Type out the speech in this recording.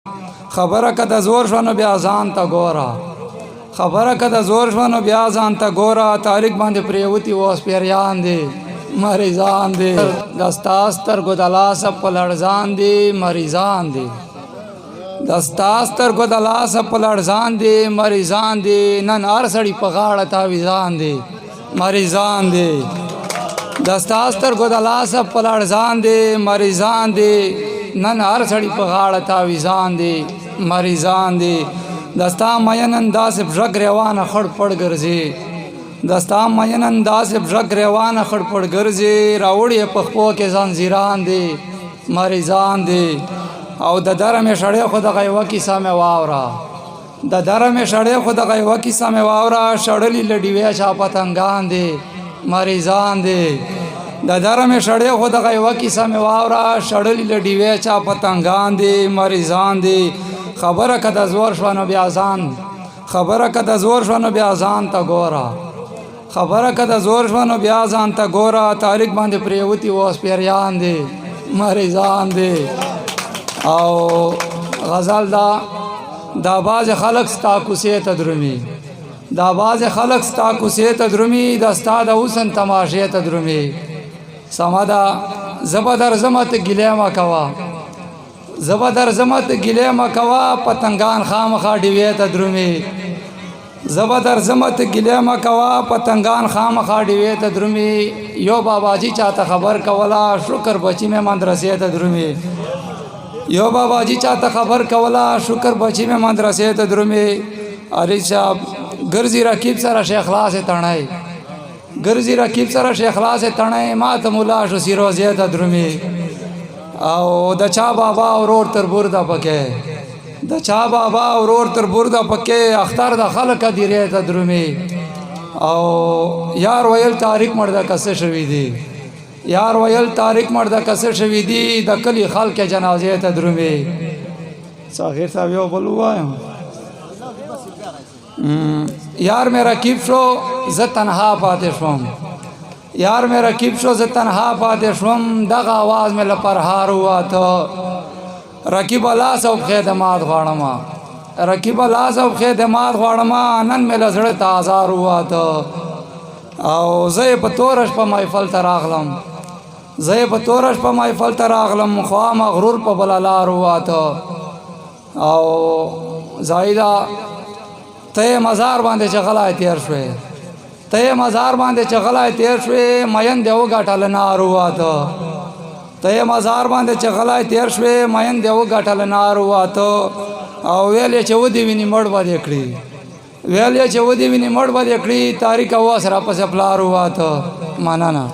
خبره که د زور شوه نو بیا ځان ته ګوره خبره که د زور شوه نو بیا ځان ته ګوره تاریک باندې پرېوتي اوس پیریان دي مریضان دي د ستا سترګو د لاسه په لړزان دي مریضان دي د ستا سترګو د لاسه په لړزان دي مریضان دي نن هر سړي په غاړه تاویزان دي مریضان دي د ستا سترګو د لاسه په لړزان دي مریضان دي نن هر سړي په غاړه تاویزان دي مریضان دي د ستا مینن داسې بژک روانه خړ پړ ګرځي د ستا مینن داسې بژک روانه خړ پړ ګرځي راوړي یې په خپو کې زنځیران دي مریضان دي او د دره مې شړې خو دغه یوه کیسه مې واوره د دره مې شړې خو دغه یوه کیسه مې واوره شړلي له ډیوې چا پتنګان دي مریضان دي د دره مې شړې خو دغه یوه کیسه مې واوره شړلي له ډیوې چا پتنګان دي مریضان دي خبره که د زور شوه نو بیا ځان خبره که د زور شوه نو بیا ځان ته ګوره خبره که د زور شوه نو بیا ځان ته ګوره تاریک باندې پرېوتي اوس پیریان دي مریضان دي او غزل دا بعض خلق ستا کوڅې ته درومي دا بعض خلق ستا کوڅې ته درومي د ستا د حسن تماشې ته درومي سمه ده زه به درځمه ته ګیلې مه کوه زه به درځمه ته ګیلې مه کوه پتنګان خامخا ډیوې ته درومي زه به درځمه ته ګیلې مه کوه پتنګان خامخا ډیوې ته درومي یو باباجي چاته خبر کوله شکر بچي مې مدرسې ته درومي یو باباجي چاته خبر کوله شکر بچي مې مدرسې ته درومي علی صاحب ګرځي رقیب سره شیخ خلاص تڼۍ ګرځي رقیب سره شیخ خلاص تڼۍ ما ته ملا شو سیروزې ته درومي او د چا بابا ورور تر برده پکې د چا بابا ورور تر برده پکې اختر د خلک دیرې ته درومي او یار ویل تاریک مرده کسه شوی دی یار ویل تاریک مرده کسه شوی دی د کلی خلک جنازې ته درومي ساخیر صاحب یو بل وایم یار مې رقیب شو زه تنها پاتې شوم یار مې رقیب شو زه تنها پاتې شوم دغه آواز مې له پرهار وواته رقیب لاس او پښې د مات غواړمه رقیب لاس او پښې د مات غواړمه نن مې له زړه ته آزار وواته او زه یې په توره شپه محفل ته راغلم زه یې په توره شپه محفل ته راغلم خوا مغرور په بله لار وواته او زاهده ته یې مزار باندې چې غلی تیر شوې ته یې مزار باندې چې غلی تیر شوې مین دې وګټله نار وواته ته یې مزار باندې چې غلی تیر شوې مین دې وګټله نار وواته او ویل یې چې ودې ویني مړ به دې کړي ویل یې چې ودې ویني مړ به دې کړي تاریک اوس راپسې پلار وواته مننه